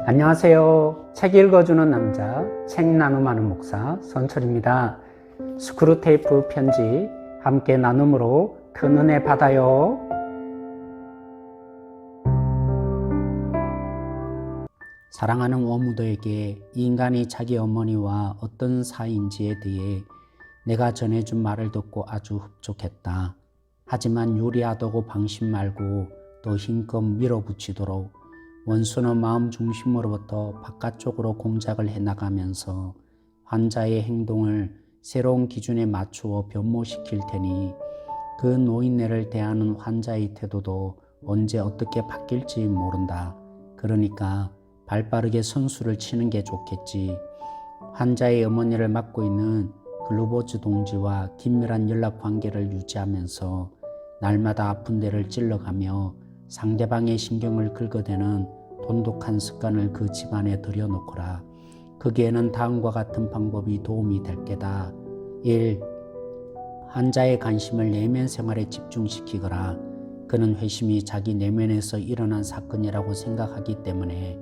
안녕하세요. 책 읽어주는 남자, 책 나눔하는 목사 선철입니다. 스크루테이프 편지 함께 나눔으로 큰 은혜 받아요. 사랑하는 워무드에게 이 인간이 자기 어머니와 어떤 사이인지에 대해 내가 전해준 말을 듣고 아주 흡족했다. 하지만 유리하다고 방심 말고 더 힘껏 밀어붙이도록 원수는 마음 중심으로부터 바깥쪽으로 공작을 해나가면서 환자의 행동을 새로운 기준에 맞추어 변모시킬 테니 그 노인네를 대하는 환자의 태도도 언제 어떻게 바뀔지 모른다. 그러니까 발빠르게 선수를 치는 게 좋겠지. 환자의 어머니를 맡고 있는 글루버즈 동지와 긴밀한 연락 관계를 유지하면서 날마다 아픈 데를 찔러가며 상대방의 신경을 긁어대는 돈독한 습관을 그 집안에 들여놓거라. 거기에는 다음과 같은 방법이 도움이 될 게다. 1. 환자의 관심을 내면 생활에 집중시키거라. 그는 회심이 자기 내면에서 일어난 사건이라고 생각하기 때문에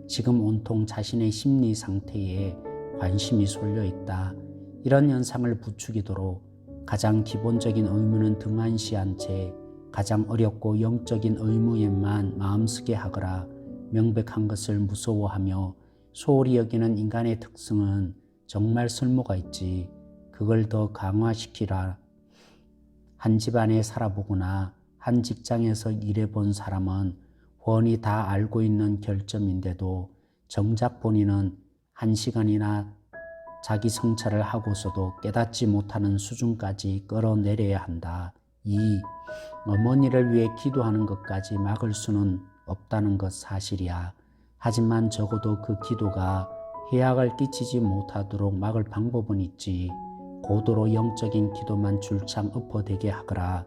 지금 온통 자신의 심리 상태에 관심이 쏠려 있다. 이런 현상을 부추기도록 가장 기본적인 의무는 등한시한 채 가장 어렵고 영적인 의무에만 마음쓰게 하거라. 명백한 것을 무서워하며 소홀히 여기는 인간의 특성은 정말 쓸모가 있지. 그걸 더 강화시키라. 한 집안에 살아보거나 한 직장에서 일해본 사람은 훤히 다 알고 있는 결점인데도 정작 본인은 1시간이나 자기 성찰을 하고서도 깨닫지 못하는 수준까지 끌어내려야 한다. 2. 어머니를 위해 기도하는 것까지 막을 수는 없다는 것 사실이야. 하지만 적어도 그 기도가 해악을 끼치지 못하도록 막을 방법은 있지. 고도로 영적인 기도만 줄창 엎어대게 하거라.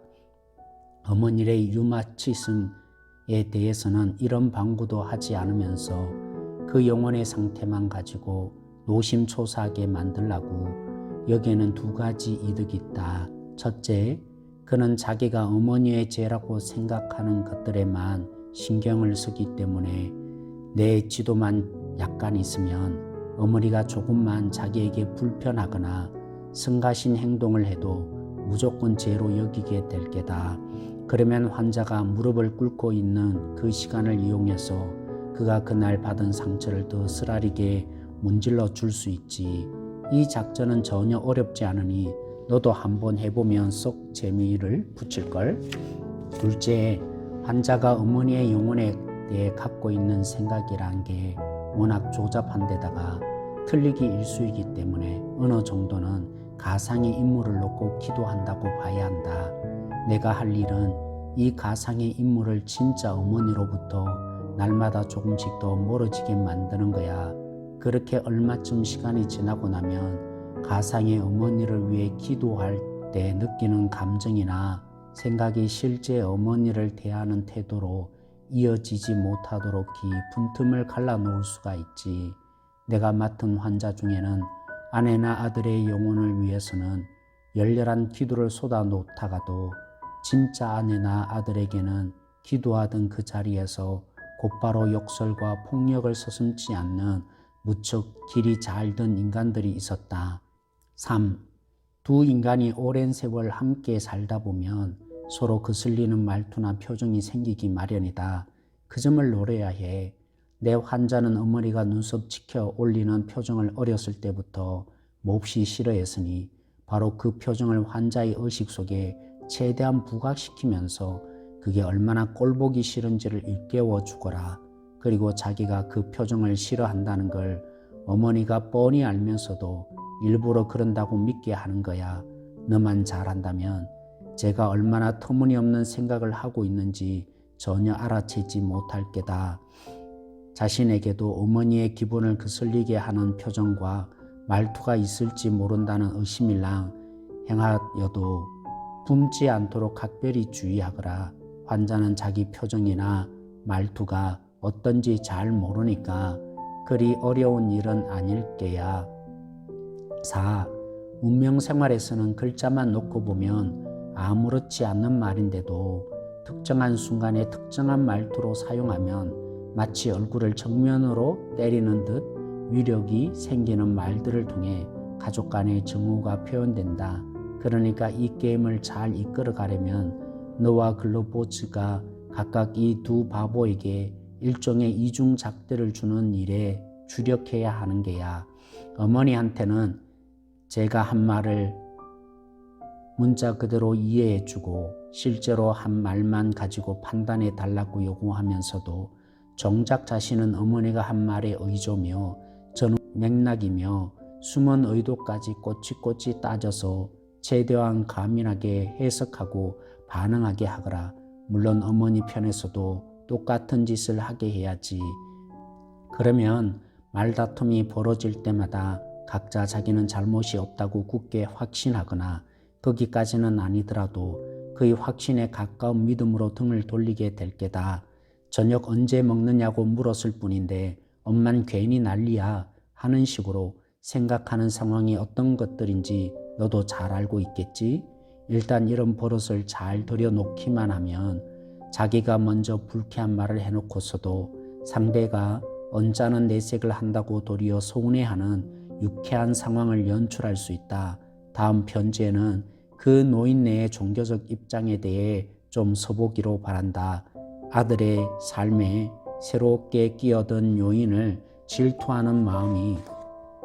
어머니의 류마티즘에 대해서는 이런 방구도 하지 않으면서 그 영혼의 상태만 가지고 노심초사하게 만들라고. 여기에는 2가지 이득이 있다. 첫째, 그는 자기가 어머니의 죄라고 생각하는 것들에만 신경을 쓰기 때문에 내 지도만 약간 있으면 어머니가 조금만 자기에게 불편하거나 성가신 행동을 해도 무조건 죄로 여기게 될 게다. 그러면 환자가 무릎을 꿇고 있는 그 시간을 이용해서 그가 그날 받은 상처를 더 쓰라리게 문질러 줄 수 있지. 이 작전은 전혀 어렵지 않으니 너도 한번 해보면 쏙 재미를 붙일걸. 둘째, 환자가 어머니의 영혼에 대해 갖고 있는 생각이란 게 워낙 조잡한 데다가 틀리기 일쑤이기 때문에 어느 정도는 가상의 인물을 놓고 기도한다고 봐야 한다. 내가 할 일은 이 가상의 인물을 진짜 어머니로부터 날마다 조금씩 더 멀어지게 만드는 거야. 그렇게 얼마쯤 시간이 지나고 나면 가상의 어머니를 위해 기도할 때 느끼는 감정이나 생각이 실제 어머니를 대하는 태도로 이어지지 못하도록 깊은 틈을 갈라놓을 수가 있지. 내가 맡은 환자 중에는 아내나 아들의 영혼을 위해서는 열렬한 기도를 쏟아놓다가도 진짜 아내나 아들에게는 기도하던 그 자리에서 곧바로 욕설과 폭력을 서슴지 않는 무척 길이 잘 든 인간들이 있었다. 3. 두 인간이 오랜 세월 함께 살다 보면 서로 거슬리는 말투나 표정이 생기기 마련이다. 그 점을 노려야 해. 내 환자는 어머니가 눈썹 치켜 올리는 표정을 어렸을 때부터 몹시 싫어했으니 바로 그 표정을 환자의 의식 속에 최대한 부각시키면서 그게 얼마나 꼴보기 싫은지를 일깨워 주거라. 그리고 자기가 그 표정을 싫어한다는 걸 어머니가 뻔히 알면서도 일부러 그런다고 믿게 하는 거야. 너만 잘한다면 제가 얼마나 터무니없는 생각을 하고 있는지 전혀 알아채지 못할 게다. 자신에게도 어머니의 기분을 거슬리게 하는 표정과 말투가 있을지 모른다는 의심일랑 행하여도 붐지 않도록 각별히 주의하거라. 환자는 자기 표정이나 말투가 어떤지 잘 모르니까 그리 어려운 일은 아닐 게야. 4. 문명생활에서는 글자만 놓고 보면 아무렇지 않는 말인데도 특정한 순간에 특정한 말투로 사용하면 마치 얼굴을 정면으로 때리는 듯 위력이 생기는 말들을 통해 가족 간의 정우가 표현된다. 그러니까 이 게임을 잘 이끌어 가려면 너와 글로보츠가 각각 이 두 바보에게 일종의 이중잣대를 주는 일에 주력해야 하는 게야. 어머니한테는 제가 한 말을 문자 그대로 이해해주고 실제로 한 말만 가지고 판단해 달라고 요구하면서도 정작 자신은 어머니가 한 말에 의조며 저는 맥락이며 숨은 의도까지 꼬치꼬치 따져서 최대한 가민하게 해석하고 반응하게 하거라. 물론 어머니 편에서도 똑같은 짓을 하게 해야지. 그러면 말다툼이 벌어질 때마다 각자 자기는 잘못이 없다고 굳게 확신하거나 거기까지는 아니더라도 그의 확신에 가까운 믿음으로 등을 돌리게 될 게다. 저녁 언제 먹느냐고 물었을 뿐인데 엄만 괜히 난리야 하는 식으로 생각하는 상황이 어떤 것들인지 너도 잘 알고 있겠지? 일단 이런 버릇을 잘 들여놓기만 하면 자기가 먼저 불쾌한 말을 해놓고서도 상대가 언짢은 내색을 한다고 도리어 서운해하는 유쾌한 상황을 연출할 수 있다. 다음 편지에는 그 노인네의 종교적 입장에 대해 좀 서보기로 바란다. 아들의 삶에 새롭게 끼어든 요인을 질투하는 마음이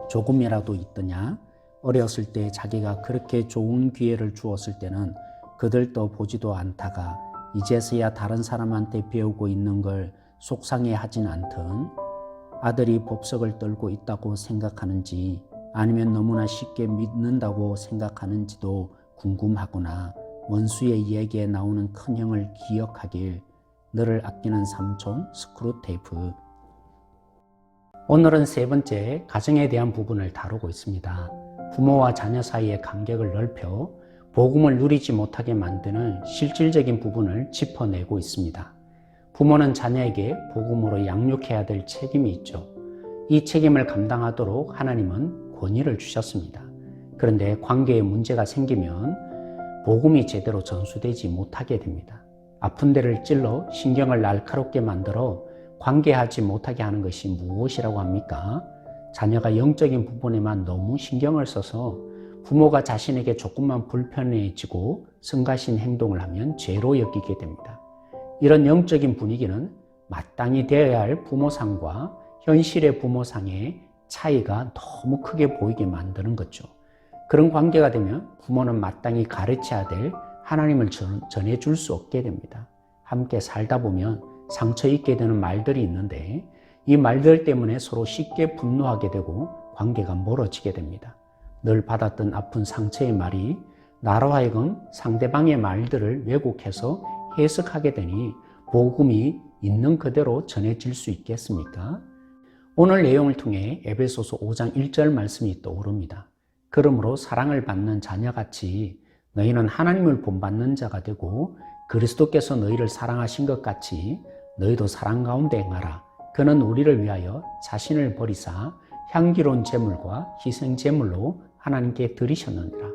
조금이라도 있더냐? 어렸을 때 자기가 그렇게 좋은 기회를 주었을 때는 그들도 보지도 않다가 이제서야 다른 사람한테 배우고 있는 걸 속상해하진 않든 아들이 법석을 떨고 있다고 생각하는지 아니면 너무나 쉽게 믿는다고 생각하는지도 궁금하구나. 원수의 이야기에 나오는 큰형을 기억하길. 너를 아끼는 삼촌 스크루테이프. 오늘은 세 번째 가정에 대한 부분을 다루고 있습니다. 부모와 자녀 사이의 간격을 넓혀 복음을 누리지 못하게 만드는 실질적인 부분을 짚어내고 있습니다. 부모는 자녀에게 복음으로 양육해야 될 책임이 있죠. 이 책임을 감당하도록 하나님은 권위를 주셨습니다. 그런데 관계에 문제가 생기면 복음이 제대로 전수되지 못하게 됩니다. 아픈 데를 찔러 신경을 날카롭게 만들어 관계하지 못하게 하는 것이 무엇이라고 합니까? 자녀가 영적인 부분에만 너무 신경을 써서 부모가 자신에게 조금만 불편해지고 성가신 행동을 하면 죄로 여기게 됩니다. 이런 영적인 분위기는 마땅히 되어야 할 부모상과 현실의 부모상의 차이가 너무 크게 보이게 만드는 거죠. 그런 관계가 되면 부모는 마땅히 가르쳐야 될 하나님을 전해줄 수 없게 됩니다. 함께 살다 보면 상처 입게 되는 말들이 있는데 이 말들 때문에 서로 쉽게 분노하게 되고 관계가 멀어지게 됩니다. 늘 받았던 아픈 상처의 말이 나로 하여금 상대방의 말들을 왜곡해서 해석하게 되니 복음이 있는 그대로 전해질 수 있겠습니까? 오늘 내용을 통해 에베소서 5장 1절 말씀이 떠오릅니다. 그러므로 사랑을 받는 자녀같이 너희는 하나님을 본받는 자가 되고 그리스도께서 너희를 사랑하신 것 같이 너희도 사랑 가운데 행하라. 그는 우리를 위하여 자신을 버리사 향기로운 제물과 희생 제물로 하나님께 드리셨느니라.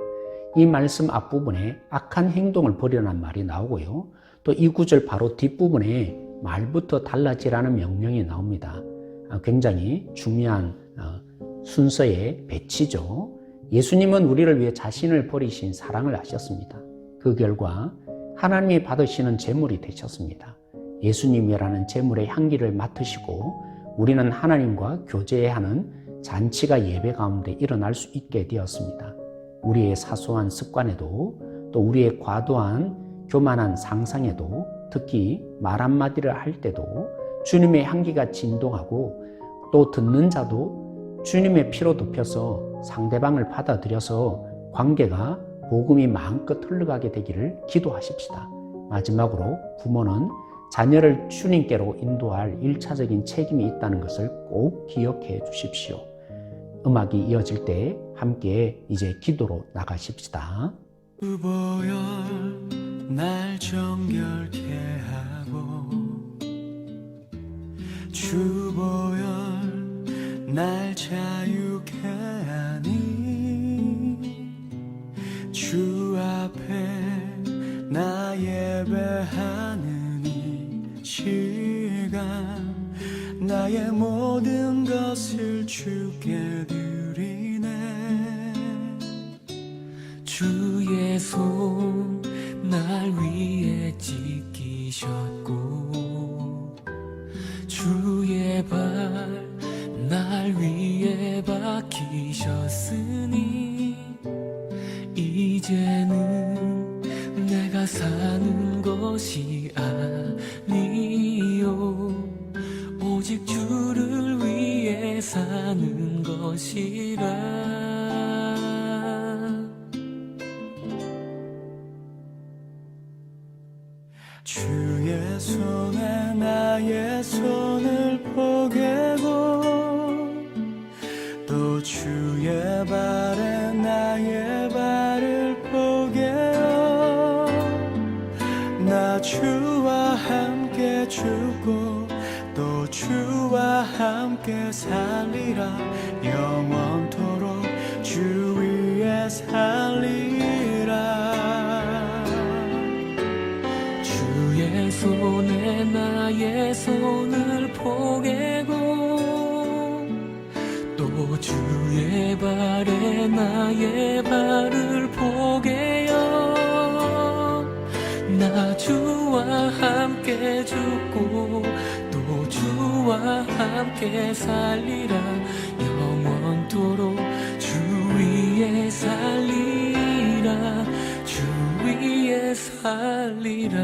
이 말씀 앞부분에 악한 행동을 버리라는 말이 나오고요. 또 이 구절 바로 뒷부분에 말부터 달라지라는 명령이 나옵니다. 굉장히 중요한 순서의 배치죠. 예수님은 우리를 위해 자신을 버리신 사랑을 하셨습니다. 그 결과 하나님이 받으시는 제물이 되셨습니다. 예수님이라는 제물의 향기를 맡으시고 우리는 하나님과 교제해야 하는 잔치가 예배 가운데 일어날 수 있게 되었습니다. 우리의 사소한 습관에도 또 우리의 과도한 교만한 상상에도 특히 말 한마디를 할 때도 주님의 향기가 진동하고 또 듣는 자도 주님의 피로 덮여서 상대방을 받아들여서 관계가 복음이 마음껏 흘러가게 되기를 기도하십시다. 마지막으로 부모는 자녀를 주님께로 인도할 1차적인 책임이 있다는 것을 꼭 기억해 주십시오. 음악이 이어질 때 함께 이제 기도로 나가십시다. 주보여 날 정결케 하고 주보여 날 자유케 하니 주 앞에 나 예배하는 이 시간 나의 모든 것을 주께 드리네. 주의 손 날 위에 지키셨고 주의 발 날 위에 박히셨으니 이제는 내가 사는 것이 아니요 오직 주를 위해 사는 것이라. 주의 손에 나의 손을 포개고 또 주의 발에 나의 발을 포개어 나 주와 함께 죽고 또 주와 함께 살리라. 영원토록 주 위에 살리라. 주의 손에 나의 손을 포개고 또 주의 발에 나의 발을 포개어 나 주와 함께 죽고 또 주와 함께 살리라. 영원토록 주 위에 살리라. 주 위에 살리라.